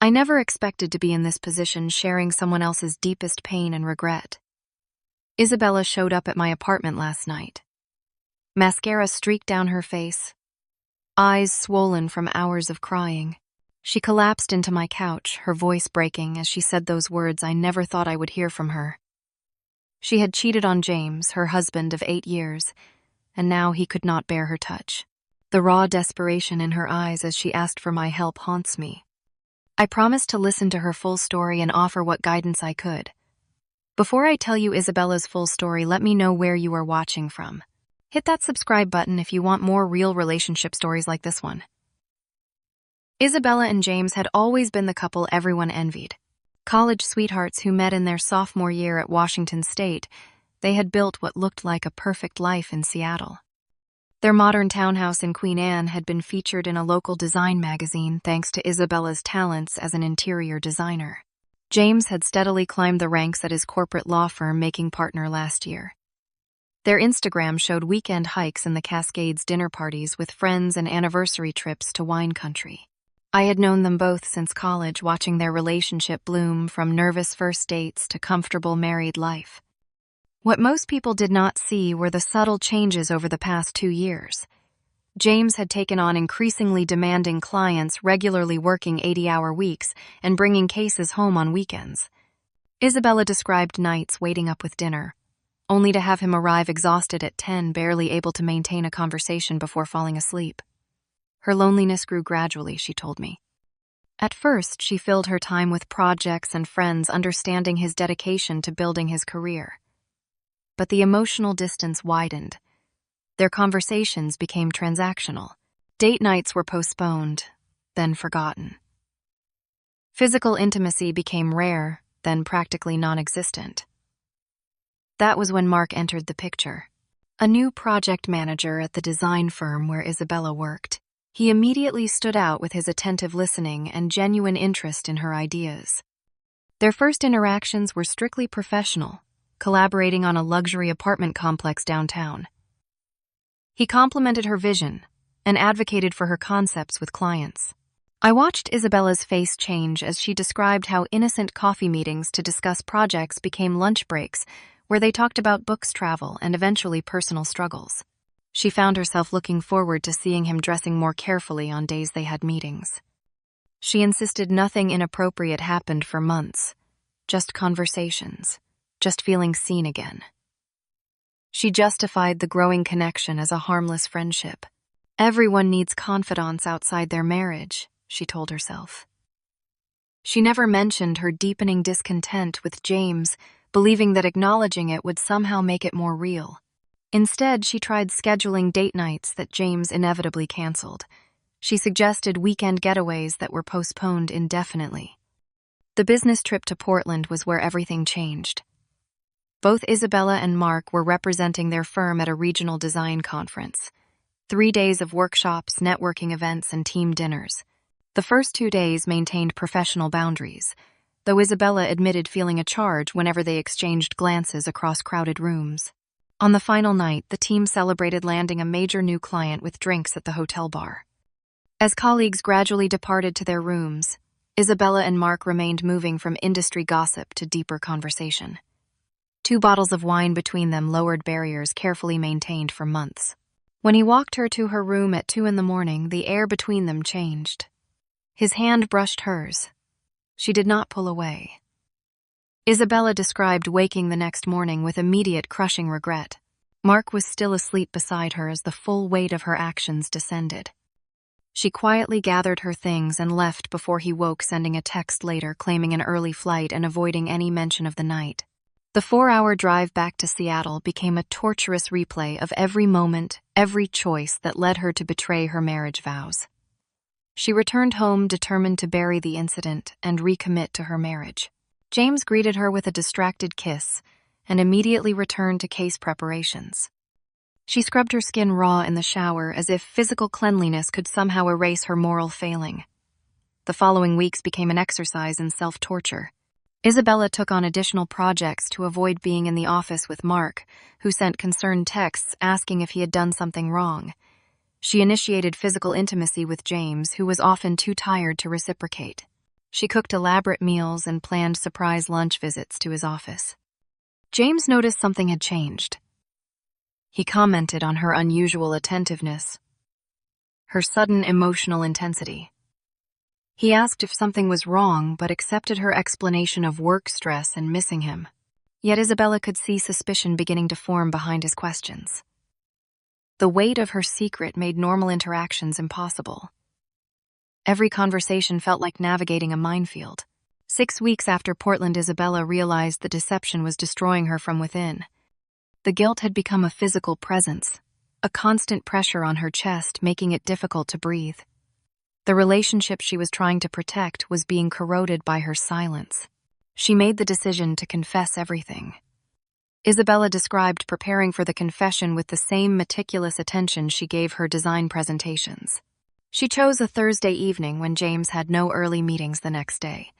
I never expected to be in this position, sharing someone else's deepest pain and regret. Isabella showed up at my apartment last night. Mascara streaked down her face, eyes swollen from hours of crying. She collapsed into my couch, her voice breaking as she said those words I never thought I would hear from her. She had cheated on James, her husband of 8 years, and now he could not bear her touch. The raw desperation in her eyes as she asked for my help haunts me. I promised to listen to her full story and offer what guidance I could. Before I tell you Isabella's full story, let me know where you are watching from. Hit that subscribe button if you want more real relationship stories like this one. Isabella and James had always been the couple everyone envied. College sweethearts who met in their sophomore year at Washington State, they had built what looked like a perfect life in Seattle. Their modern townhouse in Queen Anne had been featured in a local design magazine thanks to Isabella's talents as an interior designer. James had steadily climbed the ranks at his corporate law firm, making partner last year. Their Instagram showed weekend hikes in the Cascades, dinner parties with friends, and anniversary trips to wine country. I had known them both since college, watching their relationship bloom from nervous first dates to comfortable married life. What most people did not see were the subtle changes over the past 2 years. James had taken on increasingly demanding clients, regularly working 80-hour weeks and bringing cases home on weekends. Isabella described nights waiting up with dinner, only to have him arrive exhausted at 10, barely able to maintain a conversation before falling asleep. Her loneliness grew gradually, she told me. At first, she filled her time with projects and friends, understanding his dedication to building his career. But the emotional distance widened. Their conversations became transactional. Date nights were postponed, then forgotten. Physical intimacy became rare, then practically non-existent. That was when Mark entered the picture. A new project manager at the design firm where Isabella worked. He immediately stood out with his attentive listening and genuine interest in her ideas. Their first interactions were strictly professional, collaborating on a luxury apartment complex downtown. He complimented her vision and advocated for her concepts with clients. I watched Isabella's face change as she described how innocent coffee meetings to discuss projects became lunch breaks, where they talked about books, travel, and eventually personal struggles. She found herself looking forward to seeing him dressing more carefully on days they had meetings. She insisted nothing inappropriate happened for months, just conversations. Just feeling seen again. She justified the growing connection as a harmless friendship. Everyone needs confidants outside their marriage, she told herself. She never mentioned her deepening discontent with James, believing that acknowledging it would somehow make it more real. Instead, she tried scheduling date nights that James inevitably canceled. She suggested weekend getaways that were postponed indefinitely. The business trip to Portland was where everything changed. Both Isabella and Mark were representing their firm at a regional design conference. 3 days of workshops, networking events, and team dinners. The first 2 days maintained professional boundaries, though Isabella admitted feeling a charge whenever they exchanged glances across crowded rooms. On the final night, the team celebrated landing a major new client with drinks at the hotel bar. As colleagues gradually departed to their rooms, Isabella and Mark remained moving from industry gossip to deeper conversation. 2 bottles of wine between them lowered barriers carefully maintained for months. When he walked her to her room at 2 a.m, the air between them changed. His hand brushed hers. She did not pull away. Isabella described waking the next morning with immediate crushing regret. Mark was still asleep beside her as the full weight of her actions descended. She quietly gathered her things and left before he woke, sending a text later claiming an early flight and avoiding any mention of the night. The 4-hour drive back to Seattle became a torturous replay of every moment, every choice that led her to betray her marriage vows. She returned home determined to bury the incident and recommit to her marriage. James greeted her with a distracted kiss and immediately returned to case preparations. She scrubbed her skin raw in the shower as if physical cleanliness could somehow erase her moral failing. The following weeks became an exercise in self-torture. Isabella took on additional projects to avoid being in the office with Mark, who sent concerned texts asking if he had done something wrong. She initiated physical intimacy with James, who was often too tired to reciprocate. She cooked elaborate meals and planned surprise lunch visits to his office. James noticed something had changed. He commented on her unusual attentiveness, her sudden emotional intensity. He asked if something was wrong, but accepted her explanation of work stress and missing him. Yet Isabella could see suspicion beginning to form behind his questions. The weight of her secret made normal interactions impossible. Every conversation felt like navigating a minefield. 6 weeks after Portland, Isabella realized the deception was destroying her from within. The guilt had become a physical presence, a constant pressure on her chest, making it difficult to breathe. The relationship she was trying to protect was being corroded by her silence. She made the decision to confess everything. Isabella described preparing for the confession with the same meticulous attention she gave her design presentations. She chose a Thursday evening when James had no early meetings the next day.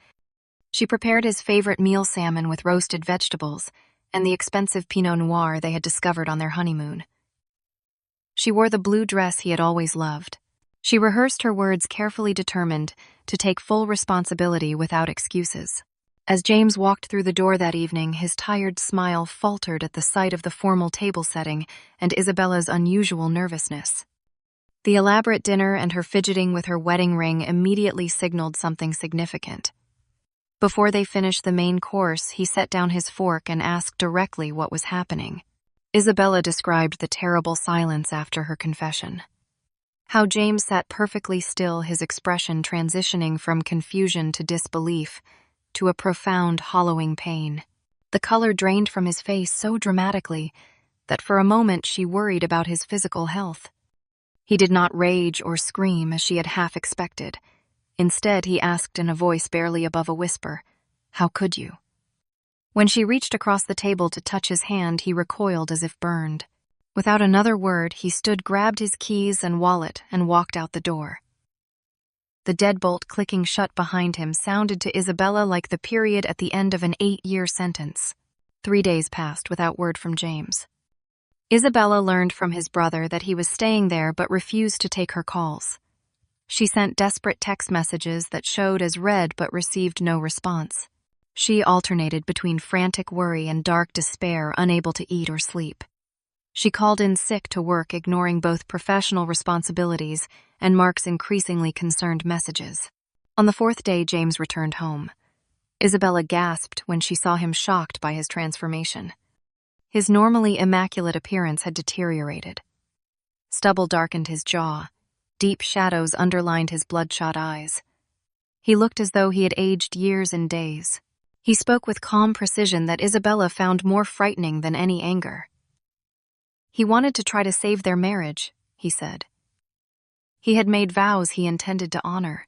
She prepared his favorite meal, salmon with roasted vegetables, and the expensive Pinot Noir they had discovered on their honeymoon. She wore the blue dress he had always loved. She rehearsed her words, carefully determined to take full responsibility without excuses. As James walked through the door that evening, his tired smile faltered at the sight of the formal table setting and Isabella's unusual nervousness. The elaborate dinner and her fidgeting with her wedding ring immediately signaled something significant. Before they finished the main course, he set down his fork and asked directly what was happening. Isabella described the terrible silence after her confession. How James sat perfectly still, his expression transitioning from confusion to disbelief, to a profound, hollowing pain. The color drained from his face so dramatically that for a moment she worried about his physical health. He did not rage or scream as she had half expected. Instead, he asked in a voice barely above a whisper, "How could you?" When she reached across the table to touch his hand, he recoiled as if burned. Without another word, he stood, grabbed his keys and wallet, and walked out the door. The deadbolt clicking shut behind him sounded to Isabella like the period at the end of an 8-year sentence. 3 days passed without word from James. Isabella learned from his brother that he was staying there but refused to take her calls. She sent desperate text messages that showed as read but received no response. She alternated between frantic worry and dark despair, unable to eat or sleep. She called in sick to work, ignoring both professional responsibilities and Mark's increasingly concerned messages. On the 4th day, James returned home. Isabella gasped when she saw him, shocked by his transformation. His normally immaculate appearance had deteriorated. Stubble darkened his jaw. Deep shadows underlined his bloodshot eyes. He looked as though he had aged years and days. He spoke with calm precision that Isabella found more frightening than any anger. He wanted to try to save their marriage, he said. He had made vows he intended to honor.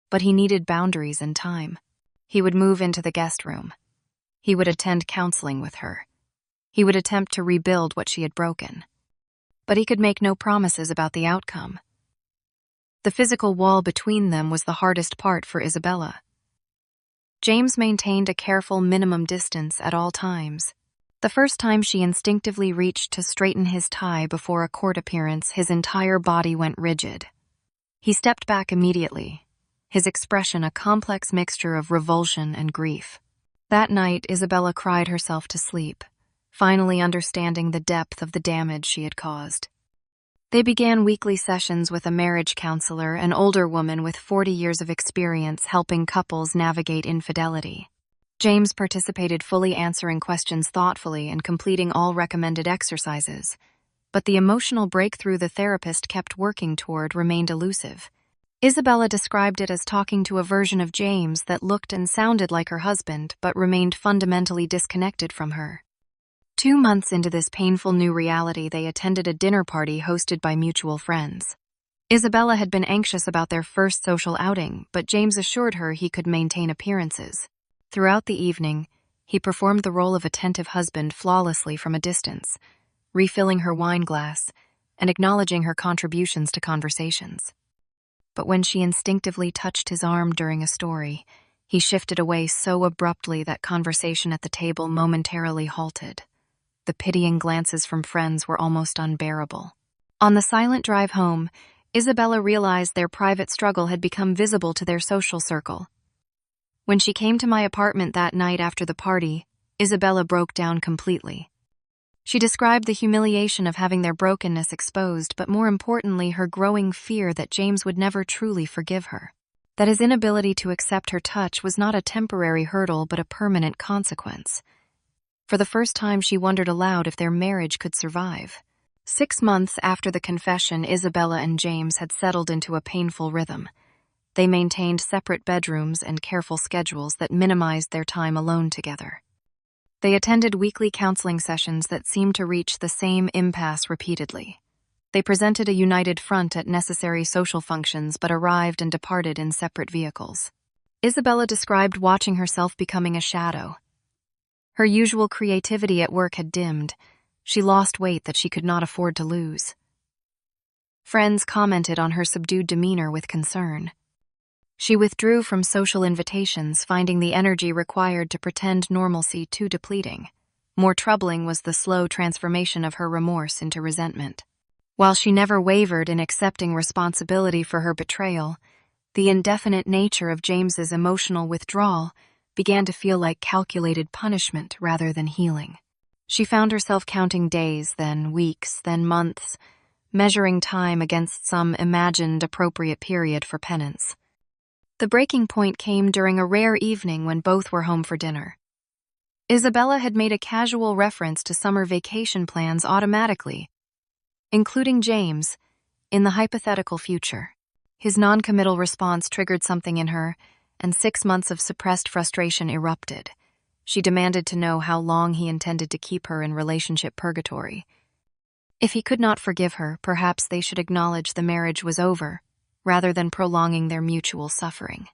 But he needed boundaries and time. He would move into the guest room. He would attend counseling with her. He would attempt to rebuild what she had broken. But he could make no promises about the outcome. The physical wall between them was the hardest part for Isabella. James maintained a careful minimum distance at all times. The first time she instinctively reached to straighten his tie before a court appearance, his entire body went rigid. He stepped back immediately, his expression a complex mixture of revulsion and grief. That night, Isabella cried herself to sleep, finally understanding the depth of the damage she had caused. They began weekly sessions with a marriage counselor, an older woman with 40 years of experience helping couples navigate infidelity. James participated, fully answering questions thoughtfully and completing all recommended exercises. But the emotional breakthrough the therapist kept working toward remained elusive. Isabella described it as talking to a version of James that looked and sounded like her husband but remained fundamentally disconnected from her. 2 months into this painful new reality, they attended a dinner party hosted by mutual friends. Isabella had been anxious about their first social outing, but James assured her he could maintain appearances. Throughout the evening, he performed the role of attentive husband flawlessly from a distance, refilling her wine glass and acknowledging her contributions to conversations. But when she instinctively touched his arm during a story, he shifted away so abruptly that conversation at the table momentarily halted. The pitying glances from friends were almost unbearable. On the silent drive home, Isabella realized their private struggle had become visible to their social circle. When she came to my apartment that night after the party, Isabella broke down completely. She described the humiliation of having their brokenness exposed, but more importantly, her growing fear that James would never truly forgive her. That his inability to accept her touch was not a temporary hurdle but a permanent consequence. For the first time, she wondered aloud if their marriage could survive. 6 months after the confession, Isabella and James had settled into a painful rhythm. They maintained separate bedrooms and careful schedules that minimized their time alone together. They attended weekly counseling sessions that seemed to reach the same impasse repeatedly. They presented a united front at necessary social functions but arrived and departed in separate vehicles. Isabella described watching herself becoming a shadow. Her usual creativity at work had dimmed. She lost weight that she could not afford to lose. Friends commented on her subdued demeanor with concern. She withdrew from social invitations, finding the energy required to pretend normalcy too depleting. More troubling was the slow transformation of her remorse into resentment. While she never wavered in accepting responsibility for her betrayal, the indefinite nature of James's emotional withdrawal began to feel like calculated punishment rather than healing. She found herself counting days, then weeks, then months, measuring time against some imagined appropriate period for penance. The breaking point came during a rare evening when both were home for dinner. Isabella had made a casual reference to summer vacation plans automatically, including James, in the hypothetical future. His non-committal response triggered something in her, and 6 months of suppressed frustration erupted. She demanded to know how long he intended to keep her in relationship purgatory. If he could not forgive her, perhaps they should acknowledge the marriage was over, rather than prolonging their mutual suffering.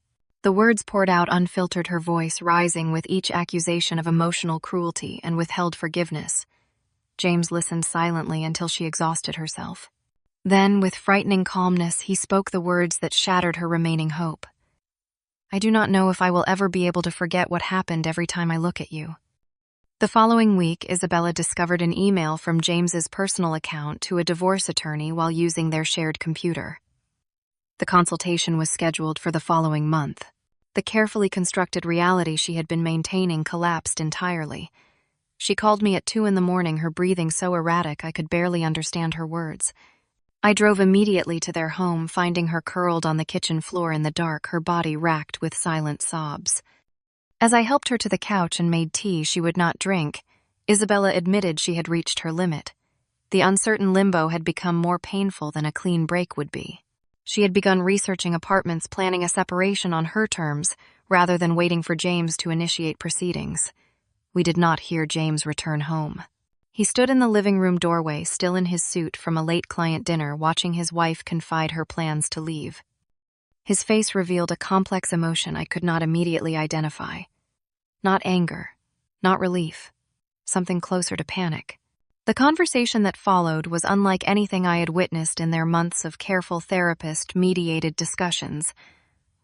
The words poured out unfiltered, her voice rising with each accusation of emotional cruelty and withheld forgiveness. James listened silently until she exhausted herself. Then, with frightening calmness, he spoke the words that shattered her remaining hope. "I do not know if I will ever be able to forget what happened every time I look at you." The following week, Isabella discovered an email from James's personal account to a divorce attorney while using their shared computer. The consultation was scheduled for the following month. The carefully constructed reality she had been maintaining collapsed entirely. She called me at 2 a.m, her breathing so erratic I could barely understand her words. I drove immediately to their home, finding her curled on the kitchen floor in the dark, her body racked with silent sobs. As I helped her to the couch and made tea she would not drink, Isabella admitted she had reached her limit. The uncertain limbo had become more painful than a clean break would be. She had begun researching apartments, planning a separation on her terms, rather than waiting for James to initiate proceedings. We did not hear James return home. He stood in the living room doorway, still in his suit from a late client dinner, watching his wife confide her plans to leave. His face revealed a complex emotion I could not immediately identify. Not anger, not relief, something closer to panic. The conversation that followed was unlike anything I had witnessed in their months of careful therapist-mediated discussions.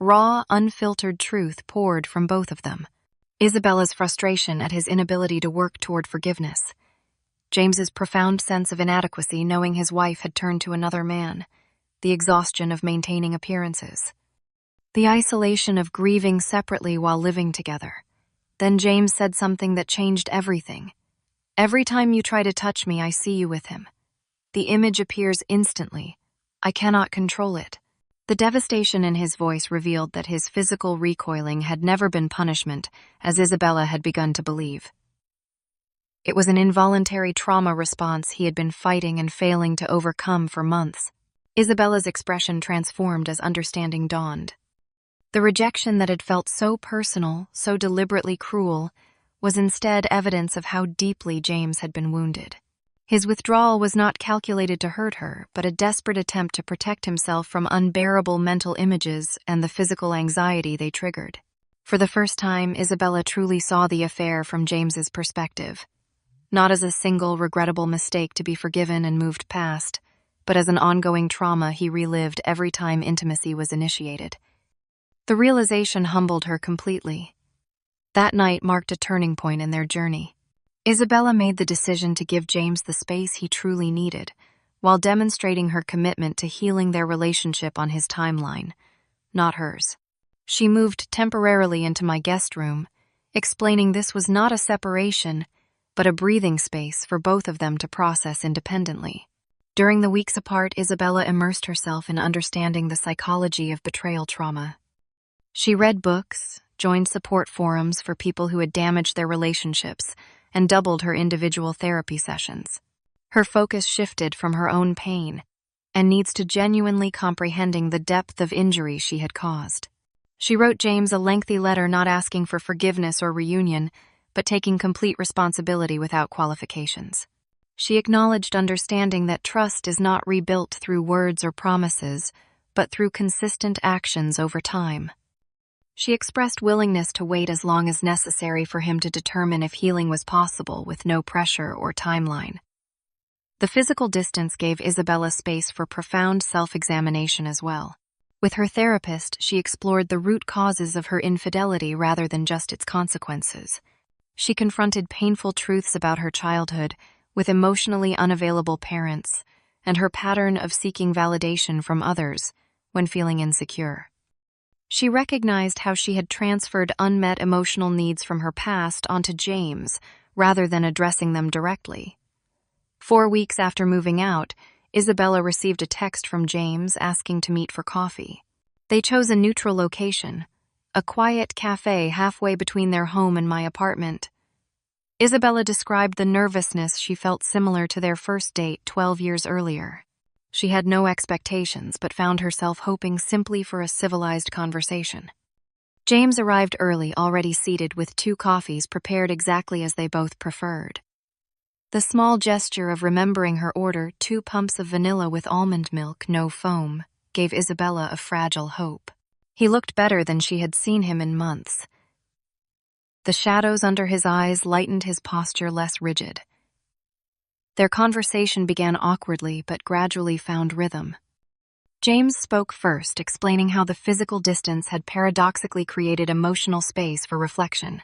Raw, unfiltered truth poured from both of them. Isabella's frustration at his inability to work toward forgiveness. James's profound sense of inadequacy knowing his wife had turned to another man. The exhaustion of maintaining appearances. The isolation of grieving separately while living together. Then James said something that changed everything. "Every time you try to touch me, I see you with him. The image appears instantly. I cannot control it." The devastation in his voice revealed that his physical recoiling had never been punishment, as Isabella had begun to believe. It was an involuntary trauma response he had been fighting and failing to overcome for months. Isabella's expression transformed as understanding dawned. The rejection that had felt so personal, so deliberately cruel, was instead evidence of how deeply James had been wounded. His withdrawal was not calculated to hurt her, but a desperate attempt to protect himself from unbearable mental images and the physical anxiety they triggered. For the first time, Isabella truly saw the affair from James's perspective. Not as a single, regrettable mistake to be forgiven and moved past, but as an ongoing trauma he relived every time intimacy was initiated. The realization humbled her completely. That night marked a turning point in their journey. Isabella made the decision to give James the space he truly needed, while demonstrating her commitment to healing their relationship on his timeline, not hers. She moved temporarily into my guest room, explaining this was not a separation, but a breathing space for both of them to process independently. During the weeks apart, Isabella immersed herself in understanding the psychology of betrayal trauma. She read books, joined support forums for people who had damaged their relationships, and doubled her individual therapy sessions. Her focus shifted from her own pain and needs to genuinely comprehending the depth of injury she had caused. She wrote James a lengthy letter not asking for forgiveness or reunion, but taking complete responsibility without qualifications. She acknowledged understanding that trust is not rebuilt through words or promises, but through consistent actions over time. She expressed willingness to wait as long as necessary for him to determine if healing was possible with no pressure or timeline. The physical distance gave Isabella space for profound self-examination as well. With her therapist, she explored the root causes of her infidelity rather than just its consequences. She confronted painful truths about her childhood, with emotionally unavailable parents, and her pattern of seeking validation from others when feeling insecure. She recognized how she had transferred unmet emotional needs from her past onto James, rather than addressing them directly. 4 weeks after moving out, Isabella received a text from James asking to meet for coffee. They chose a neutral location, a quiet cafe halfway between their home and my apartment. Isabella described the nervousness she felt similar to their first date 12 years earlier. She had no expectations but found herself hoping simply for a civilized conversation. James arrived early, already seated with 2 coffees prepared exactly as they both preferred. The small gesture of remembering her order, 2 pumps of vanilla with almond milk, no foam, gave Isabella a fragile hope. He looked better than she had seen him in months. The shadows under his eyes lightened his posture less rigid. Their conversation began awkwardly but gradually found rhythm. James spoke first, explaining how the physical distance had paradoxically created emotional space for reflection.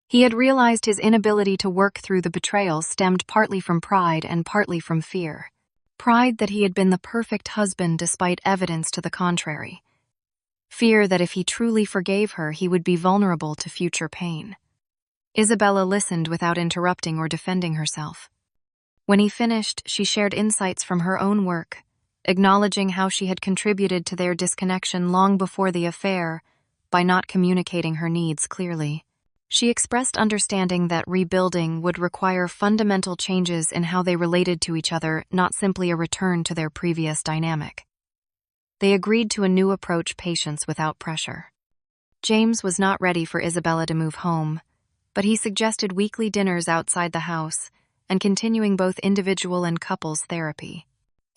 He had realized his inability to work through the betrayal stemmed partly from pride and partly from fear. Pride that he had been the perfect husband despite evidence to the contrary. Fear that if he truly forgave her, he would be vulnerable to future pain. Isabella listened without interrupting or defending herself. When he finished, she shared insights from her own work, acknowledging how she had contributed to their disconnection long before the affair by not communicating her needs clearly. She expressed understanding that rebuilding would require fundamental changes in how they related to each other, not simply a return to their previous dynamic. They agreed to a new approach, patience without pressure. James was not ready for Isabella to move home, but he suggested weekly dinners outside the house and continuing both individual and couples therapy.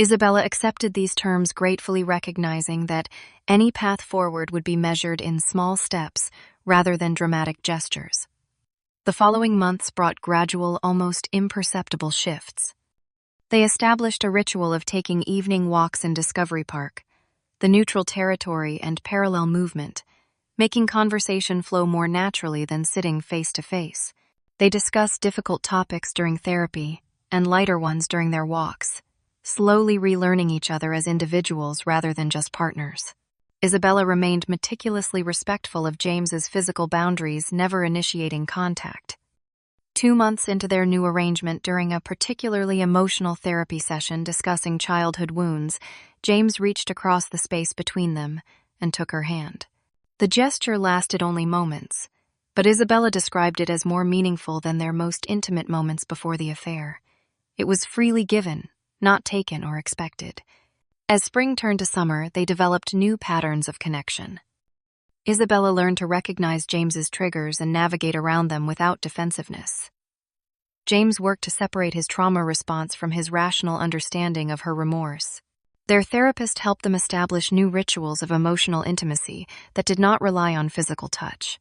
Isabella accepted these terms, gratefully recognizing that any path forward would be measured in small steps rather than dramatic gestures. The following months brought gradual, almost imperceptible shifts. They established a ritual of taking evening walks in Discovery Park, the neutral territory and parallel movement, making conversation flow more naturally than sitting face to face. They discussed difficult topics during therapy and lighter ones during their walks, slowly relearning each other as individuals rather than just partners. Isabella remained meticulously respectful of James's physical boundaries, never initiating contact. 2 months into their new arrangement, during a particularly emotional therapy session discussing childhood wounds, James reached across the space between them and took her hand. The gesture lasted only moments, but Isabella described it as more meaningful than their most intimate moments before the affair. It was freely given, not taken or expected. As spring turned to summer, they developed new patterns of connection. Isabella learned to recognize James's triggers and navigate around them without defensiveness. James worked to separate his trauma response from his rational understanding of her remorse. Their therapist helped them establish new rituals of emotional intimacy that did not rely on physical touch.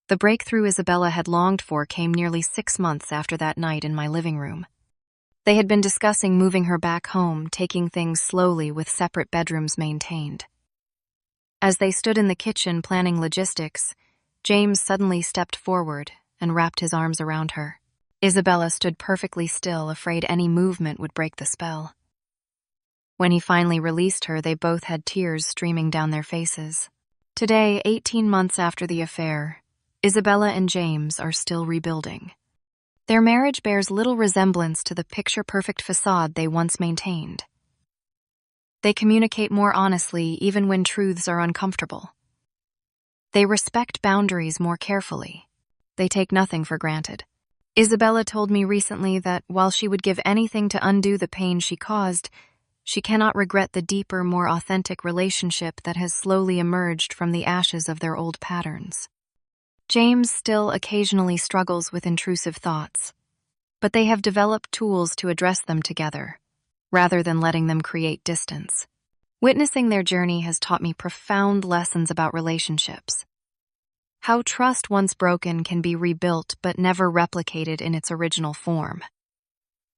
The breakthrough Isabella had longed for came nearly 6 months after that night in my living room. They had been discussing moving her back home, taking things slowly with separate bedrooms maintained. As they stood in the kitchen planning logistics, James suddenly stepped forward and wrapped his arms around her. Isabella stood perfectly still, afraid any movement would break the spell. When he finally released her, they both had tears streaming down their faces. Today, 18 months after the affair, Isabella and James are still rebuilding. Their marriage bears little resemblance to the picture-perfect facade they once maintained. They communicate more honestly even when truths are uncomfortable. They respect boundaries more carefully. They take nothing for granted. Isabella told me recently that while she would give anything to undo the pain she caused, she cannot regret the deeper, more authentic relationship that has slowly emerged from the ashes of their old patterns. James still occasionally struggles with intrusive thoughts, but they have developed tools to address them together, rather than letting them create distance. Witnessing their journey has taught me profound lessons about relationships. How trust once broken can be rebuilt but never replicated in its original form.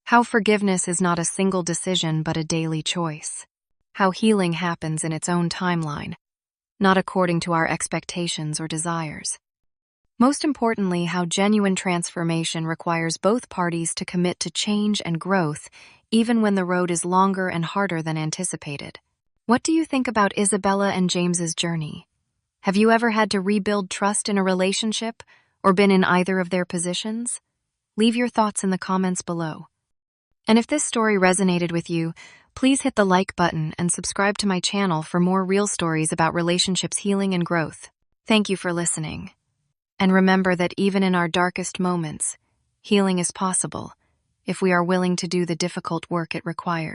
How forgiveness is not a single decision but a daily choice. How healing happens in its own timeline, not according to our expectations or desires. Most importantly, how genuine transformation requires both parties to commit to change and growth, even when the road is longer and harder than anticipated. What do you think about Isabella and James's journey? Have you ever had to rebuild trust in a relationship or been in either of their positions? Leave your thoughts in the comments below. And if this story resonated with you, please hit the like button and subscribe to my channel for more real stories about relationships healing and growth. Thank you for listening. And remember that even in our darkest moments, healing is possible if we are willing to do the difficult work it requires.